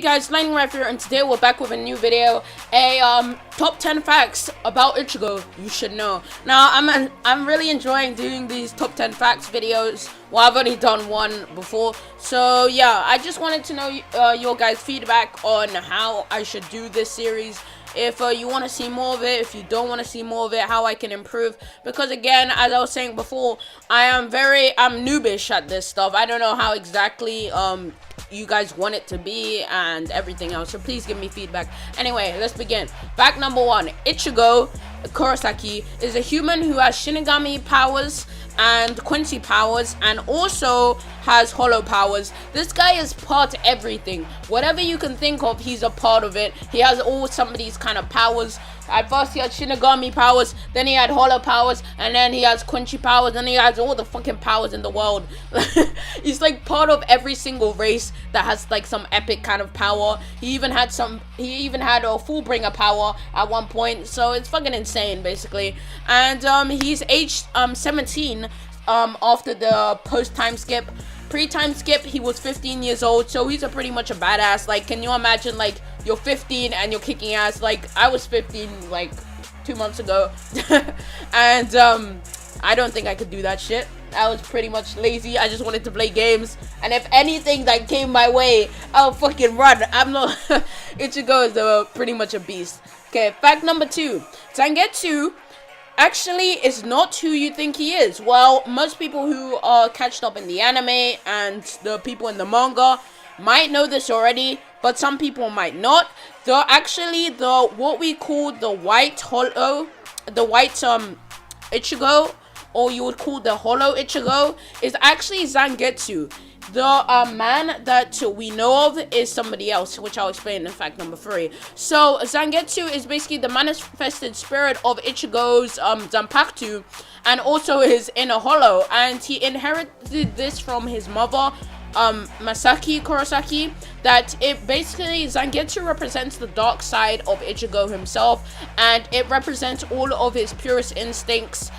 Hey guys, lightningrafh here, and today we're back with a new video, top 10 facts about Ichigo you should know. Now, I'm really enjoying doing these top 10 facts videos. Well, I've already done one before, so yeah, I just wanted to know your guys' feedback on how I should do this series. If you want to see more of it, if you don't want to see more of it, how I can improve. Because again, as I was saying before, I'm noobish at this stuff. I don't know how exactly you guys want it to be and everything else, so please give me feedback. Anyway, let's begin. Fact number 1: Ichigo Kurosaki is a human who has Shinigami powers and Quincy powers, and also has hollow powers. This guy is part everything. Whatever you can think of, he's a part of it. He has all some of these kind of powers. At first he had Shinigami powers, then he had hollow powers, and then he has Quincy powers, and he has all the fucking powers in the world. He's like part of every single race that has like some epic kind of power. He even had a Fullbringer power at one point, so it's fucking insane basically. And he's aged 17 after the post time skip. Pre-time skip, he was 15 years old, so he's pretty much a badass. Like, can you imagine, like, you're 15 and you're kicking ass? Like, I was 15, like, 2 months ago. And, I don't think I could do that shit. I was pretty much lazy. I just wanted to play games. And if anything that came my way, I'll fucking run. I'm not... Ichigo is pretty much a beast. Okay, fact number 2. Zangetsu actually is not who you think he is. Well, most people who are catched up in the anime and the people in the manga might know this already, but some people might not. What we call the white Ichigo, or you would call the hollow Ichigo, is actually Zangetsu. The man that we know of is somebody else, which I'll explain in fact number 3. So Zangetsu is basically the manifested spirit of Ichigo's Zanpakuto, and also his inner hollow, and he inherited this from his mother, Misaki Kurosaki. That it basically, Zangetsu represents the dark side of Ichigo himself, and it represents all of his purest instincts.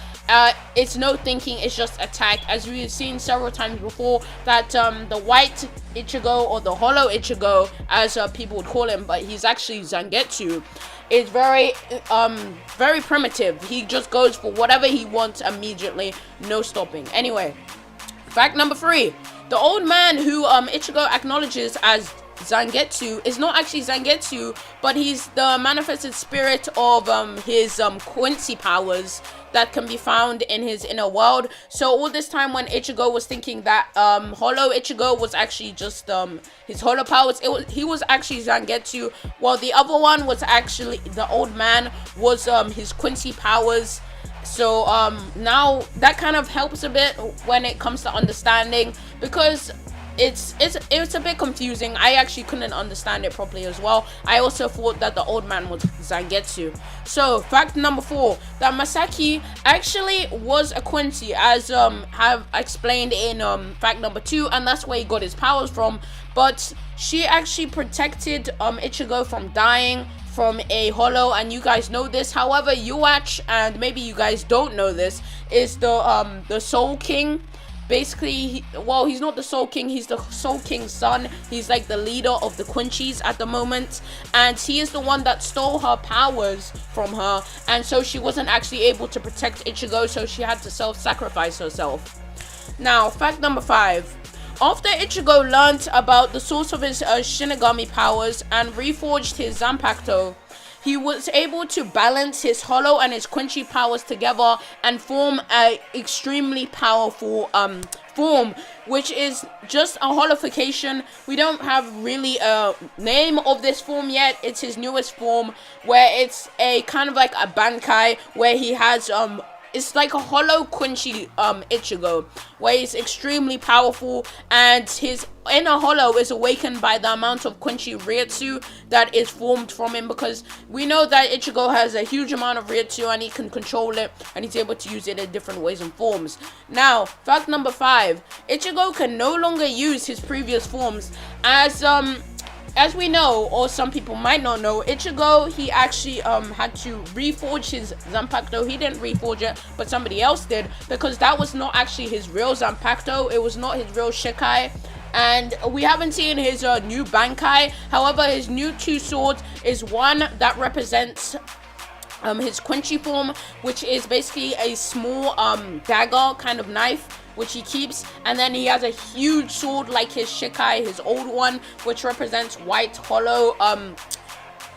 It's no thinking, it's just attack, as we've seen several times before, that the white Ichigo, or the hollow Ichigo, as people would call him, but he's actually Zangetsu, is very primitive. He just goes for whatever he wants immediately, no stopping. Anyway, fact number 3. The old man who Ichigo acknowledges as Zangetsu is not actually Zangetsu, but he's the manifested spirit of his Quincy powers that can be found in his inner world. So all this time when Ichigo was thinking that hollow Ichigo was actually just his hollow powers, he was actually Zangetsu, while the other one was actually, the old man was his Quincy powers. So now that kind of helps a bit when it comes to understanding, because it's a bit confusing. I actually couldn't understand it properly as well. I also thought that the old man was Zangetsu. So fact number 4, that Misaki actually was a Quincy, as have explained in fact number 2, and that's where he got his powers from. But she actually protected Ichigo from dying from a hollow, and you guys know this. However, Yuach, and maybe you guys don't know this, is the Soul King. Basically, well, he's not the Soul King, he's the Soul King's son. He's like the leader of the Quincies at the moment, and he is the one that stole her powers from her, and so she wasn't actually able to protect Ichigo, so she had to self-sacrifice herself. Now, fact number 5. After Ichigo learned about the source of his Shinigami powers and reforged his Zanpakuto, he was able to balance his hollow and his Quincy powers together and form an extremely powerful form, which is just a holification. We don't have really a name of this form yet. It's his newest form, where it's a kind of like a Bankai, where he has it's like a hollow Quincy Ichigo, where he's extremely powerful, and his inner hollow is awakened by the amount of Quincy Ryutsu that is formed from him, because we know that Ichigo has a huge amount of Ryutsu and he can control it, and he's able to use it in different ways and forms. Now, fact number 5. Ichigo can no longer use his previous forms, as we know, or some people might not know, Ichigo, he actually had to reforge his Zanpakuto. He didn't reforge it, but somebody else did, because that was not actually his real Zanpakuto. It was not his real Shikai. And we haven't seen his new Bankai. However, his new 2 swords is one that represents his Quincy form, which is basically a small dagger kind of knife which he keeps, and then he has a huge sword like his Shikai, his old one, which represents white hollow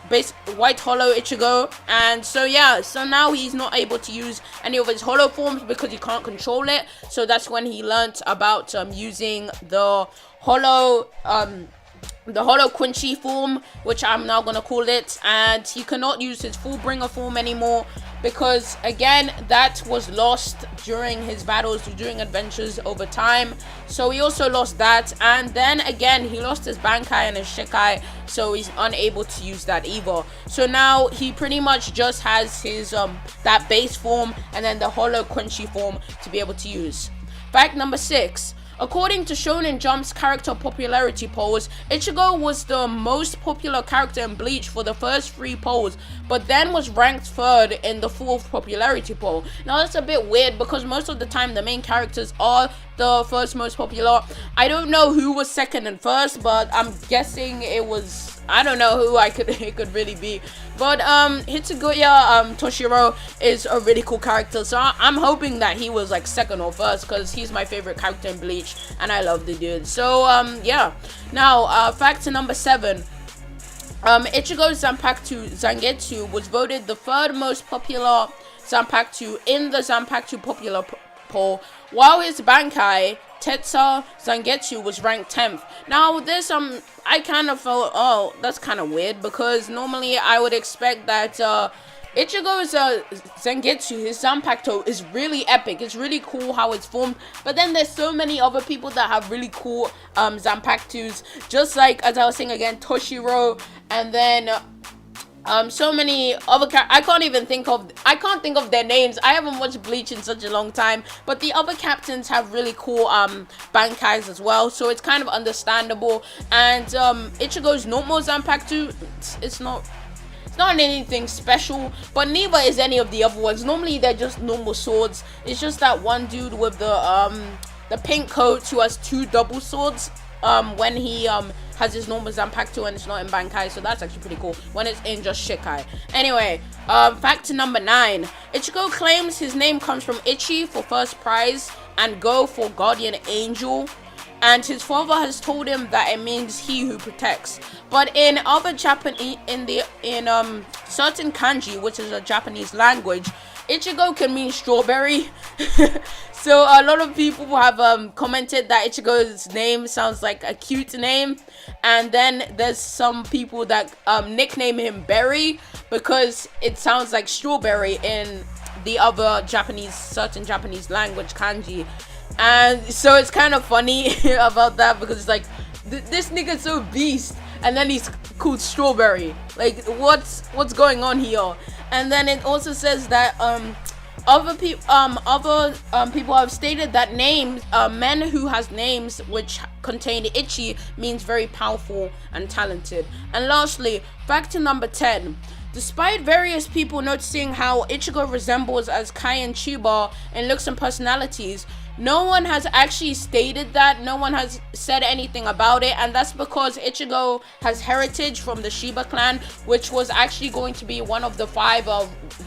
Ichigo. And so yeah, so now he's not able to use any of his hollow forms because he can't control it. So that's when he learnt about using the hollow Quincy form, which I'm now gonna call it. And he cannot use his full bringer form anymore because again that was lost during his battles, during adventures over time. So he also lost that, and then again he lost his Bankai and his Shikai, so he's unable to use that either. So now he pretty much just has his that base form and then the hollow Quincy form to be able to use. Fact number 6. According to Shonen Jump's character popularity polls, Ichigo was the most popular character in Bleach for the first 3 polls, but then was ranked 3rd in the 4th popularity poll. Now that's a bit weird because most of the time the main characters are the first most popular. I don't know who was 2nd and 1st, but I'm guessing it was, I don't know who it could really be. But Hitsuguya Toshiro is a really cool character, so I'm hoping that he was like 2nd or 1st because he's my favorite character in Bleach and I love the dude. So yeah. Now fact number 7. Ichigo's Zanpakuto Zangetsu was voted the 3rd most popular Zanpakuto in the Zanpakuto popular poll, while his Bankai Tetsa Zangetsu was ranked 10th. Now this I kind of felt, oh, that's kind of weird because normally I would expect that Ichigo's Zangetsu, his Zanpakuto, is really epic. It's really cool how it's formed. But then there's so many other people that have really cool Zanpakutos. Just like, as I was saying again, Toshiro, and then so many other I can't think of their names. I haven't watched Bleach in such a long time, but the other captains have really cool Bankais as well, so it's kind of understandable. And Ichigo's normal Zanpakuto, it's not anything special, but neither is any of the other ones. Normally they're just normal swords. It's just that one dude with the pink coat who has 2 double swords when he has his normal Zanpakuto and it's not in Bankai, so that's actually pretty cool when it's in just Shikai. Anyway, fact number 9. Ichigo claims his name comes from Ichi for first prize and Go for guardian angel, and his father has told him that it means he who protects. But in other Japanese, in certain kanji, which is a Japanese language, Ichigo can mean strawberry. So a lot of people have commented that Ichigo's name sounds like a cute name, and then there's some people that nickname him Berry because it sounds like strawberry in the other certain Japanese language kanji. And so it's kind of funny about that because it's like this nigga's so beast and then he's called Strawberry. Like what's going on here? And then it also says that other people have stated that names men who has names which contain Ichi means very powerful and talented. And lastly, fact number 10. Despite various people noticing how Ichigo resembles as Kai and Chiba in looks and personalities, no one has actually stated that. No one has said anything about it, and that's because Ichigo has heritage from the Shiba Clan, which was actually going to be one of the 5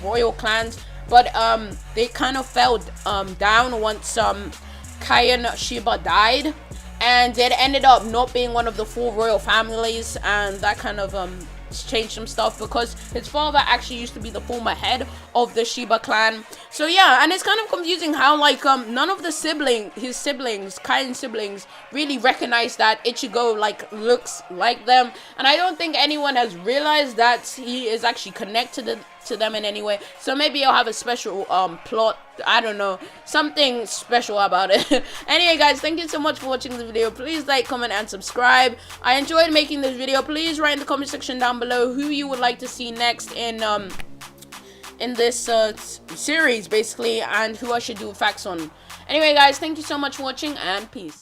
royal clans, but they kind of fell down once Kai and Shiba died, and it ended up not being one of the 4 royal families, and that kind of changed some stuff because his father actually used to be the former head of the Shiba Clan. So yeah, and it's kind of confusing how like none of his siblings, Kai's siblings, really recognize that Ichigo like looks like them, and I don't think anyone has realized that he is actually connected to them in any way. So maybe I'll have a special plot, I don't know, something special about it. Anyway guys, thank you so much for watching the video. Please like, comment and subscribe. I enjoyed making this video. Please write in the comment section down below who you would like to see next in this series basically, and who I should do facts on. Anyway guys, thank you so much for watching and peace.